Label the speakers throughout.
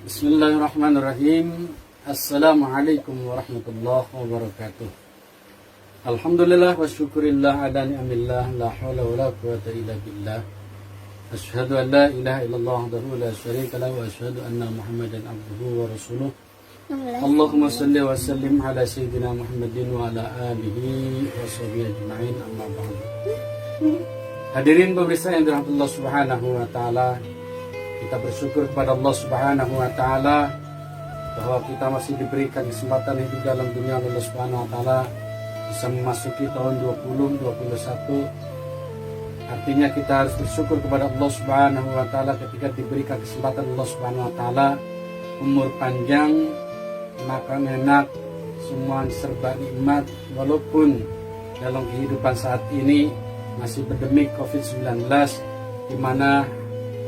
Speaker 1: Bismillahirrahmanirrahim. Assalamualaikum warahmatullahi wabarakatuh. Alhamdulillah wa syukurillah ala ni'amillah, la hawla wa la quwata illa billah. Asyhadu an la ilaha illallah wahdahu la syarika lahu wa asyhadu anna Muhammadan abduhu wa rasuluh. Allahumma salli wa sallim ala sayyidina Muhammadin wa ala alihi wa sahbihi ajma'in, amma ba'd. Hadirin pemirsa yang dirahmati Allah Subhanahu wa taala, kita bersyukur kepada Allah Subhanahu wa taala bahwa kita masih diberikan kesempatan hidup dalam dunia Allah Subhanahu wa taala, bisa memasuki tahun 2021. Artinya kita harus bersyukur kepada Allah Subhanahu wa taala ketika diberikan kesempatan Allah Subhanahu wa taala, umur panjang, makan enak, semua serba nikmat, walaupun dalam kehidupan saat ini masih pandemi COVID-19, di mana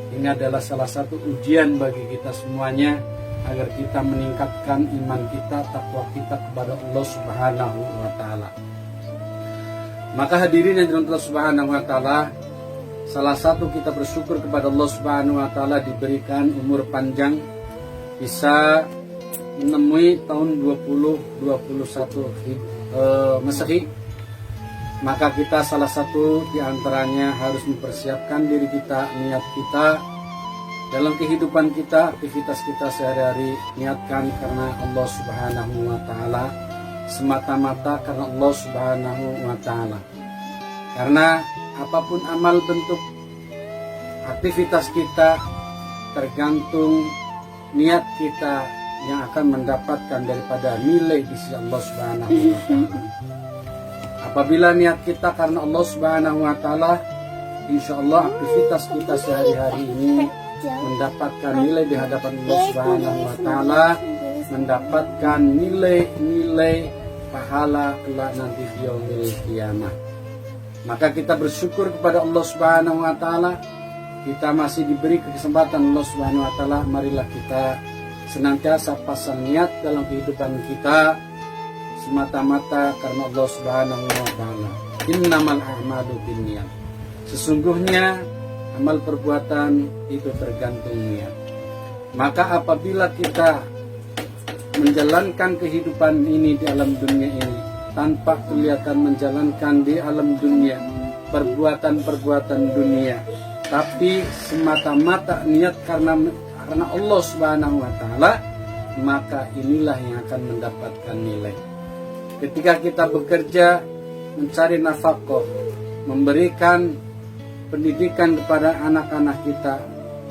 Speaker 1: ini adalah salah satu ujian bagi kita semuanya agar kita meningkatkan iman kita, takwa kita kepada Allah Subhanahu wa taala. Maka hadirin yang dirahmati Allah Subhanahu wa taala, salah satu kita bersyukur kepada Allah Subhanahu wa taala diberikan umur panjang, bisa menemui tahun 2021 Masehi. Maka kita salah satu di antaranya harus mempersiapkan diri kita, niat kita dalam kehidupan kita, aktivitas kita sehari-hari, niatkan karena Allah Subhanahu wa taala, semata-mata karena Allah Subhanahu wa taala. Karena apapun amal bentuk aktivitas kita tergantung niat kita yang akan mendapatkan daripada nilai di sisi Allah Subhanahu wa taala. Apabila niat kita karena Allah Subhanahu wa taala, insyaallah aktivitas kita sehari-hari ini mendapatkan nilai di hadapan Allah Subhanahu wa taala, mendapatkan nilai-nilai pahala kelak nanti di yaumil qiyamah. Maka kita bersyukur kepada Allah Subhanahu wa taala, kita masih diberi kesempatan Allah Subhanahu wa taala, marilah kita senantiasa pasang niat dalam kehidupan kita semata-mata karena Allah Subhanahu wa taala. Innamal a'malu binniyat. Sesungguhnya amal perbuatan itu tergantung niat. Maka apabila kita menjalankan kehidupan ini di alam dunia ini tanpa kelihatan menjalankan di alam dunia perbuatan-perbuatan dunia, tapi semata-mata niat karena Allah Subhanahu wa taala, maka inilah yang akan mendapatkan nilai. Ketika kita bekerja mencari nafkah, memberikan pendidikan kepada anak-anak kita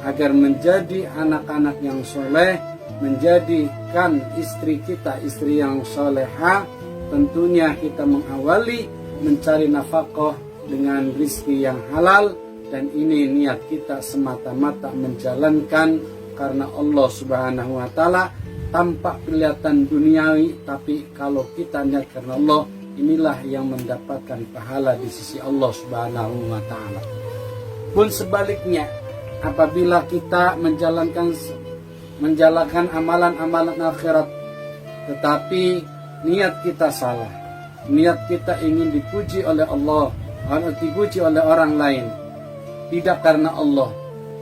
Speaker 1: agar menjadi anak-anak yang soleh, menjadikan istri kita istri yang soleha, tentunya kita mengawali mencari nafkah dengan rizki yang halal, dan ini niat kita semata-mata menjalankan karena Allah Subhanahu wa taala, tanpa kelihatan duniawi, tapi kalau kita niat karena Allah, inilah yang mendapatkan pahala di sisi Allah Subhanahu wa taala. Pun sebaliknya, apabila kita menjalankan amalan-amalan akhirat tetapi niat kita salah, niat kita ingin dipuji oleh Allah atau dipuji oleh orang lain, tidak karena Allah,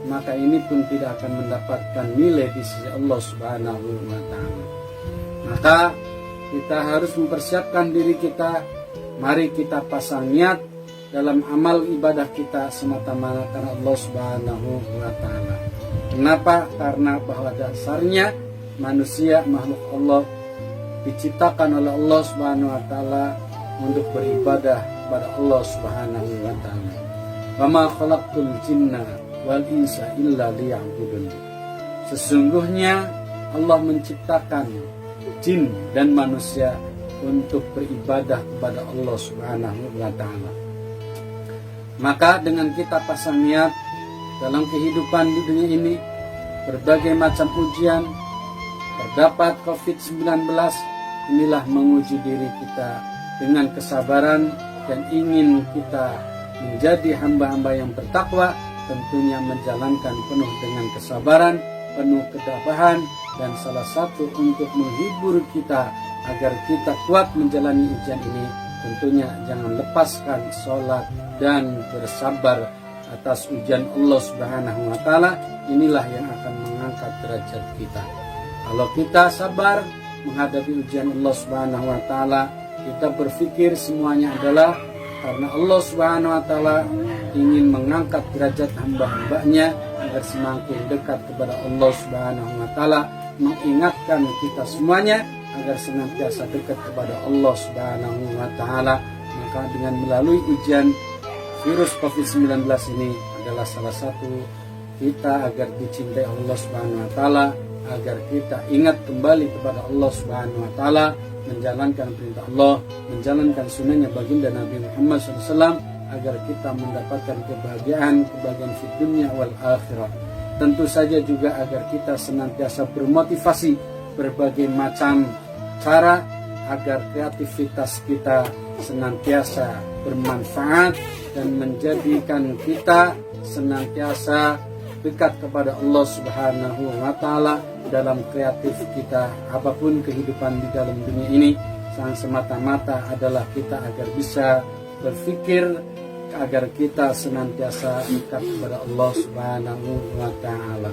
Speaker 1: maka ini pun tidak akan mendapatkan nilai di sisi Allah Subhanahu wa taala. Maka kita harus mempersiapkan diri kita, mari kita pasang niat dalam amal ibadah kita semata-mata karena Allah Subhanahu wa taala. Kenapa? Karena bahwa dasarnya manusia makhluk Allah diciptakan oleh Allah Subhanahu wa taala untuk beribadah kepada Allah Subhanahu wa taala. Wa ma khalaqtul jinna wal insa illa liya'budun. Sesungguhnya Allah menciptakan jin dan manusia untuk beribadah kepada Allah Subhanahu wa taala. Maka dengan kita pasang niat dalam kehidupan di dunia ini, berbagai macam ujian, terdapat COVID-19, inilah menguji diri kita dengan kesabaran, dan ingin kita menjadi hamba-hamba yang bertakwa, tentunya menjalankan penuh dengan kesabaran, penuh ketabahan, dan salah satu untuk menghibur kita agar kita kuat menjalani ujian ini, tentunya jangan lepaskan sholat dan bersabar atas ujian Allah Subhanahu wa taala. Inilah yang akan mengangkat derajat kita. Kalau kita sabar menghadapi ujian Allah Subhanahu wa taala, kita berpikir semuanya adalah karena Allah Subhanahu wa taala ingin mengangkat derajat hamba-hambanya agar semakin dekat kepada Allah Subhanahu wa taala, mengingatkan kita semuanya agar senantiasa dekat kepada Allah Subhanahu wa taala. Maka dengan melalui ujian virus COVID-19 ini adalah salah satu kita agar dicintai Allah Subhanahu wa taala, agar kita ingat kembali kepada Allah Subhanahu wa taala, menjalankan perintah Allah, menjalankan sunnahnya baginda Nabi Muhammad SAW, agar kita mendapatkan kebahagiaan di dunia wal akhirah. Tentu saja juga agar kita senantiasa bermotivasi berbagai macam cara agar kreativitas kita senantiasa bermanfaat dan menjadikan kita senantiasa dekat kepada Allah Subhanahu wa taala dalam kreatif kita. Apapun kehidupan di dalam dunia ini, semata-mata adalah kita agar bisa berpikir agar kita senantiasa dekat kepada Allah Subhanahu wa taala.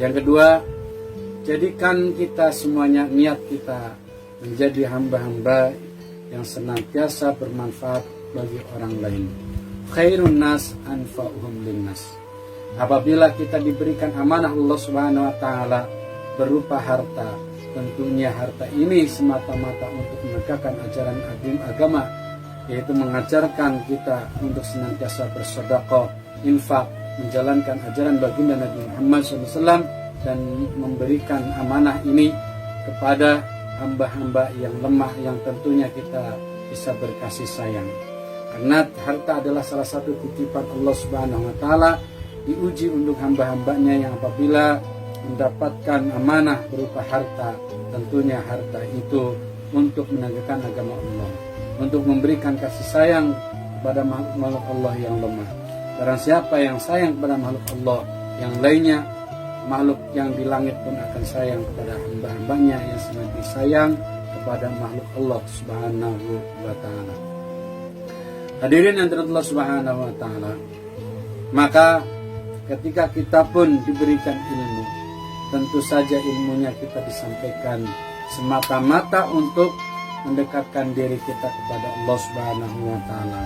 Speaker 1: Yang kedua, jadikan kita semuanya, niat kita menjadi hamba-hamba yang senantiasa bermanfaat bagi orang lain. Khairun nas anfa'uhum linnas. Apabila kita diberikan amanah Allah Subhanahu wa taala berupa harta, tentunya harta ini semata-mata untuk menegakkan ajaran agama, yaitu mengajarkan kita untuk senantiasa bersedekah, infak, menjalankan ajaran baginda Nabi Muhammad SAW, dan memberikan amanah ini kepada hamba-hamba yang lemah, yang tentunya kita bisa berkasih sayang. Karena harta adalah salah satu titipan Allah Subhanahu wa taala, diuji untuk hamba-hambanya yang apabila mendapatkan amanah berupa harta, tentunya harta itu untuk menegakkan agama Allah, untuk memberikan kasih sayang kepada makhluk Allah yang lemah. Barang siapa yang sayang kepada makhluk Allah yang lainnya, makhluk yang di langit pun akan sayang kepada hamba-hambanya yang senantiasa sayang kepada makhluk Allah Subhanahu wa taala. Hadirin yang dirahmati Allah Subhanahu wa taala, maka ketika kita pun diberikan ilmu, tentu saja ilmunya kita disampaikan semata-mata untuk mendekatkan diri kita kepada Allah Subhanahu wa taala.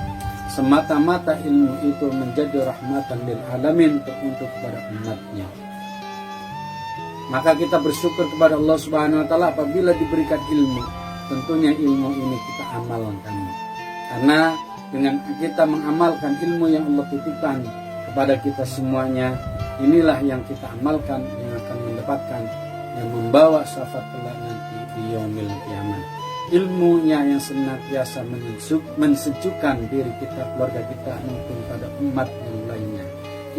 Speaker 1: Semata-mata ilmu itu menjadi rahmatan lil alamin untuk kepada umatnya. Maka kita bersyukur kepada Allah Subhanahu wa taala apabila diberikan ilmu. Tentunya ilmu ini kita amalkan. Karena dengan kita mengamalkan ilmu yang Allah titipkan kepada kita semuanya, inilah yang kita amalkan yang akan mendapatkan, yang membawa syafaat kelak nanti di yaumil kiamat. Ilmunya yang senantiasa mensejukkan diri kita, keluarga kita, maupun pada umat yang lainnya.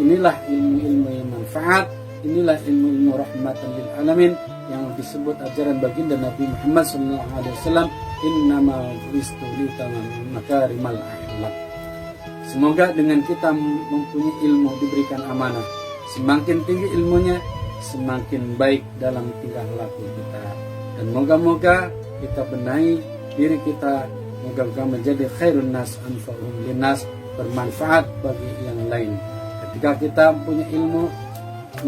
Speaker 1: Inilah ilmu-ilmu yang manfaat, inilah ilmu-ilmu rahmatan lil alamin yang disebut ajaran baginda Nabi Muhammad SAW. Innama bu'istu litamamil makarimal akhlaq. Semoga dengan kita mempunyai ilmu, diberikan amanah, semakin tinggi ilmunya, semakin baik dalam tingkah laku kita. Dan moga-moga kita benahi diri kita, moga-moga menjadi khairun nas anfa'uhum linnas, bermanfaat bagi yang lain. Ketika kita punya ilmu,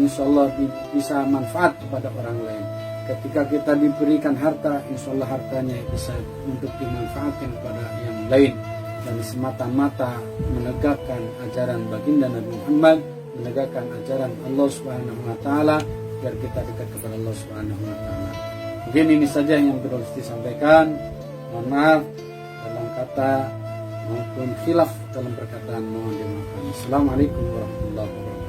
Speaker 1: insya Allah bisa manfaat kepada orang lain. Ketika kita diberikan harta, insya Allah hartanya bisa untuk dimanfaatkan kepada yang lain. Dan semata-mata menegakkan ajaran baginda Nabi Muhammad, menegakkan ajaran Allah Subhanahu wa taala, agar kita dekat kepada Allah Subhanahu wa taala. Mungkin ini saja yang perlu disampaikan. Mohon maaf dalam kata maupun khilaf dalam perkataan, mohon dimaafkan. Assalamualaikum warahmatullahi wabarakatuh.